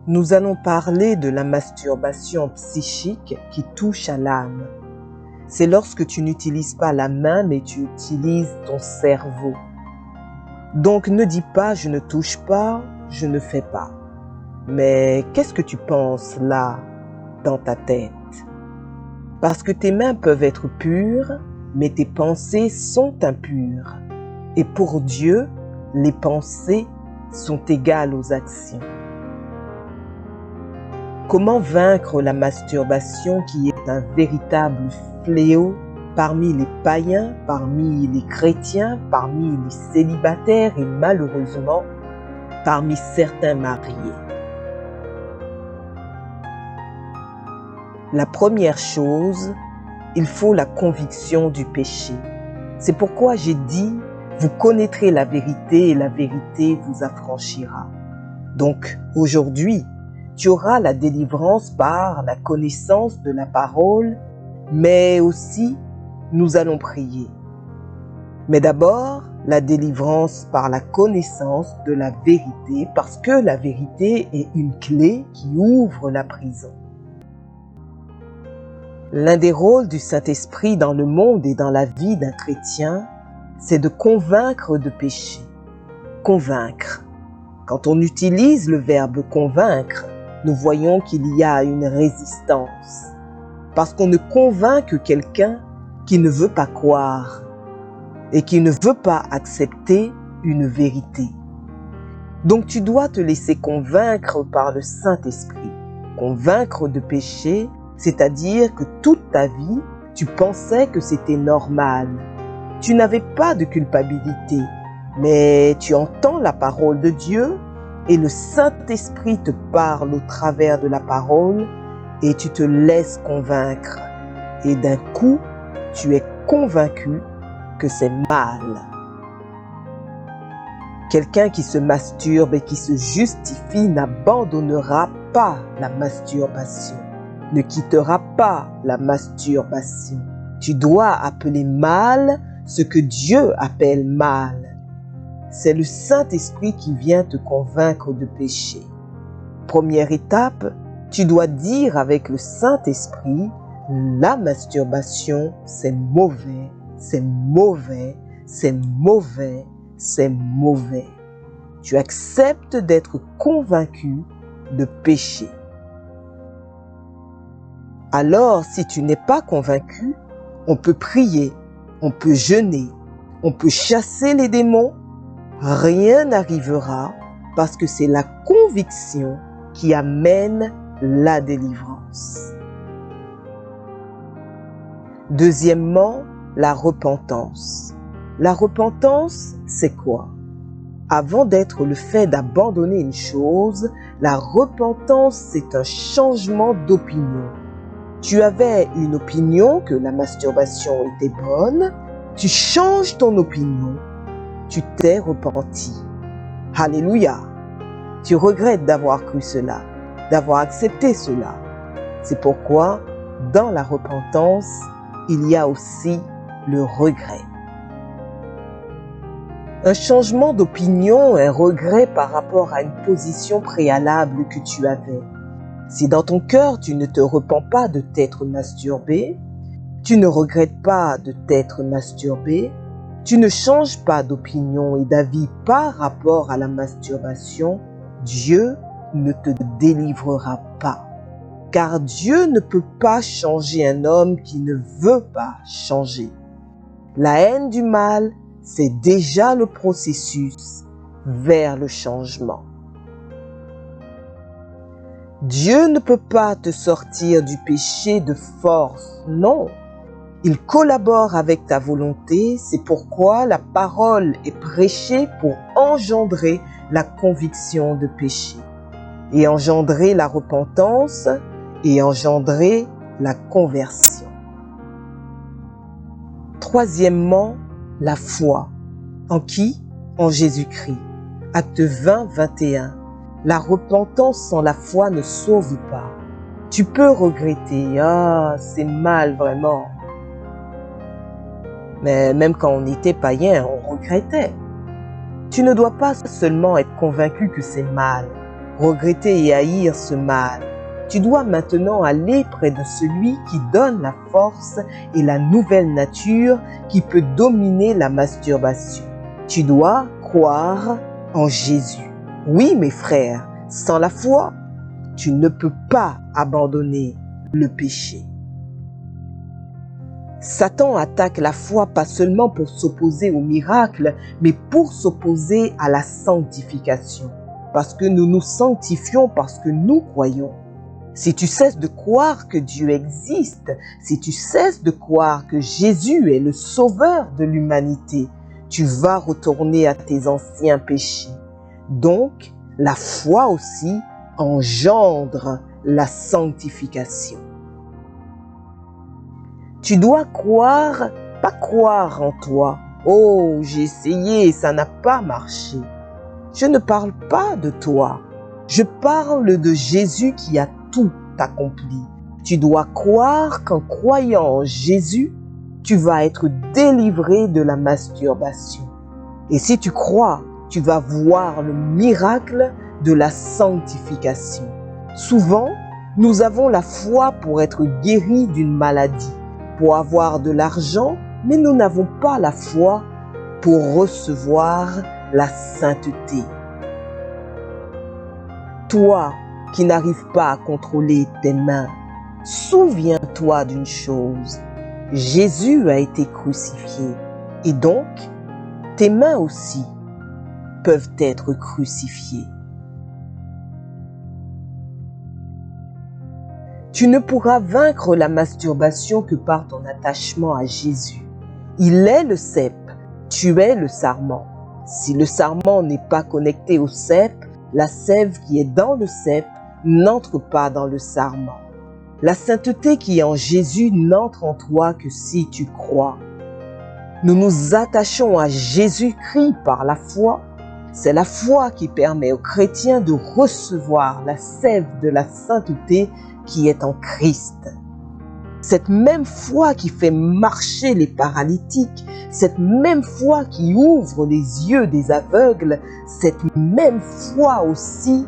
Nous allons parler de la masturbation psychique qui touche à l'âme. C'est lorsque tu n'utilises pas la main, mais tu utilises ton cerveau. Donc ne dis pas « je ne touche pas, je ne fais pas ». Mais qu'est-ce que tu penses là, dans ta tête? Parce que tes mains peuvent être pures, mais tes pensées sont impures. Et pour Dieu, les pensées sont égales aux actions. Comment vaincre la masturbation qui est un véritable fléau parmi les païens, parmi les chrétiens, parmi les célibataires et malheureusement parmi certains mariés? La première chose, il faut la conviction du péché. C'est pourquoi j'ai dit, vous connaîtrez la vérité et la vérité vous affranchira. Donc aujourd'hui, tu auras la délivrance par la connaissance de la parole, mais aussi nous allons prier. Mais d'abord, la délivrance par la connaissance de la vérité, parce que la vérité est une clé qui ouvre la prison. L'un des rôles du Saint-Esprit dans le monde et dans la vie d'un chrétien, c'est de convaincre de péché. Convaincre. Quand on utilise le verbe convaincre, nous voyons qu'il y a une résistance. Parce qu'on ne convainc que quelqu'un qui ne veut pas croire et qui ne veut pas accepter une vérité. Donc tu dois te laisser convaincre par le Saint-Esprit. Convaincre de péché, c'est-à-dire que toute ta vie, tu pensais que c'était normal. Tu n'avais pas de culpabilité, mais tu entends la parole de Dieu et le Saint-Esprit te parle au travers de la parole et tu te laisses convaincre. Et d'un coup, tu es convaincu que c'est mal. Quelqu'un qui se masturbe et qui se justifie n'abandonnera pas la masturbation, ne quittera pas la masturbation. Tu dois appeler mal ce que Dieu appelle mal. C'est le Saint-Esprit qui vient te convaincre de péché. Première étape, tu dois dire avec le Saint-Esprit, la masturbation, c'est mauvais, c'est mauvais, c'est mauvais, c'est mauvais. Tu acceptes d'être convaincu de péché. Alors, si tu n'es pas convaincu, on peut prier, on peut jeûner, on peut chasser les démons. Rien n'arrivera parce que c'est la conviction qui amène la délivrance. Deuxièmement, la repentance. La repentance, c'est quoi? Avant d'être le fait d'abandonner une chose, la repentance, c'est un changement d'opinion. Tu avais une opinion que la masturbation était bonne, tu changes ton opinion, tu t'es repenti. Alléluia! Tu regrettes d'avoir cru cela, d'avoir accepté cela. C'est pourquoi, dans la repentance, il y a aussi le regret. Un changement d'opinion, un regret par rapport à une position préalable que tu avais. Si dans ton cœur tu ne te repens pas de t'être masturbé, tu ne regrettes pas de t'être masturbé, tu ne changes pas d'opinion et d'avis par rapport à la masturbation, Dieu ne te délivrera pas. Car Dieu ne peut pas changer un homme qui ne veut pas changer. La haine du mal, c'est déjà le processus vers le changement. Dieu ne peut pas te sortir du péché de force, non. Il collabore avec ta volonté, c'est pourquoi la parole est prêchée pour engendrer la conviction de péché, et engendrer la repentance, et engendrer la conversion. Troisièmement, la foi. En qui? En Jésus-Christ. Acte 20, 21. La repentance sans la foi ne sauve pas. Tu peux regretter, c'est mal vraiment. Mais même quand on était païen, on regrettait. Tu ne dois pas seulement être convaincu que c'est mal. regretter et haïr ce mal. Tu dois maintenant aller près de celui qui donne la force et la nouvelle nature qui peut dominer la masturbation. Tu dois croire en Jésus. Oui, mes frères, sans la foi, tu ne peux pas abandonner le péché. Satan attaque la foi pas seulement pour s'opposer au miracle, mais pour s'opposer à la sanctification. Parce que nous nous sanctifions parce que nous croyons. Si tu cesses de croire que Dieu existe, si tu cesses de croire que Jésus est le sauveur de l'humanité, tu vas retourner à tes anciens péchés. Donc, la foi aussi engendre la sanctification. Tu dois croire, pas croire en toi. Oh, j'ai essayé, ça n'a pas marché. Je ne parle pas de toi. Je parle de Jésus qui a tout accompli. Tu dois croire qu'en croyant en Jésus, tu vas être délivré de la masturbation. Et si tu crois, tu vas voir le miracle de la sanctification. Souvent, nous avons la foi pour être guéris d'une maladie, pour avoir de l'argent, mais nous n'avons pas la foi pour recevoir la sainteté. Toi qui n'arrives pas à contrôler tes mains, souviens-toi d'une chose. Jésus a été crucifié et donc tes mains aussi peuvent être crucifiées. Tu ne pourras vaincre la masturbation que par ton attachement à Jésus. Il est le cep, tu es le sarment. Si le sarment n'est pas connecté au cep, la sève qui est dans le cep n'entre pas dans le sarment. La sainteté qui est en Jésus n'entre en toi que si tu crois. Nous nous attachons à Jésus-Christ par la foi. C'est la foi qui permet aux chrétiens de recevoir la sève de la sainteté qui est en Christ. Cette même foi qui fait marcher les paralytiques, cette même foi qui ouvre les yeux des aveugles, cette même foi aussi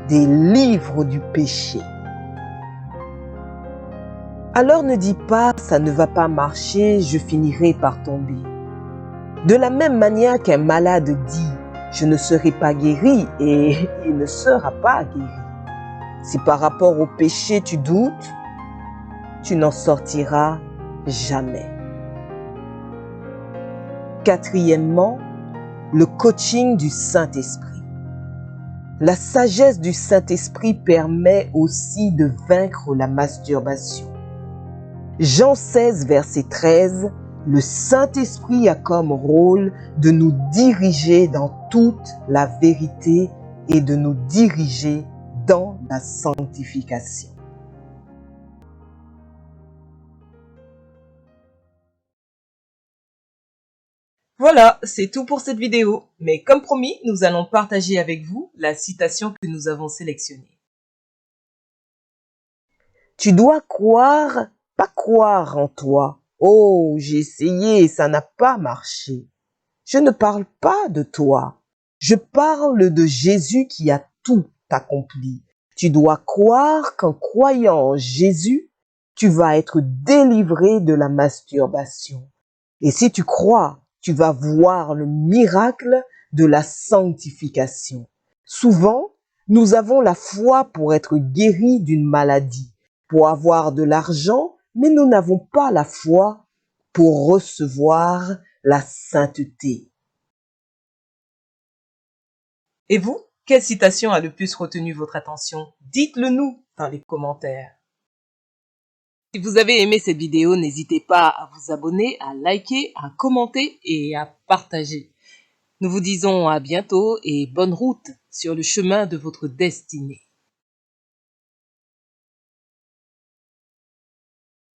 délivre du péché. Alors ne dis pas « ça ne va pas marcher, je finirai par tomber ». De la même manière qu'un malade dit « je ne serai pas guéri » et il ne sera pas guéri. Si par rapport au péché tu doutes, tu n'en sortiras jamais. Quatrièmement, le coaching du Saint-Esprit. La sagesse du Saint-Esprit permet aussi de vaincre la masturbation. Jean 16, verset 13, le Saint-Esprit a comme rôle de nous diriger dans toute la vérité et de nous diriger dans la sanctification. Voilà, c'est tout pour cette vidéo. Mais comme promis, nous allons partager avec vous la citation que nous avons sélectionnée. Tu dois croire, pas croire en toi. Oh, j'ai essayé, ça n'a pas marché. Je ne parle pas de toi. Je parle de Jésus qui a tout accompli. Tu dois croire qu'en croyant en Jésus, tu vas être délivré de la masturbation. Et si tu crois, tu vas voir le miracle de la sanctification. Souvent, nous avons la foi pour être guéris d'une maladie, pour avoir de l'argent, mais nous n'avons pas la foi pour recevoir la sainteté. Et vous, quelle citation a le plus retenu votre attention? Dites-le nous dans les commentaires. Si vous avez aimé cette vidéo, n'hésitez pas à vous abonner, à liker, à commenter et à partager. Nous vous disons à bientôt et bonne route sur le chemin de votre destinée.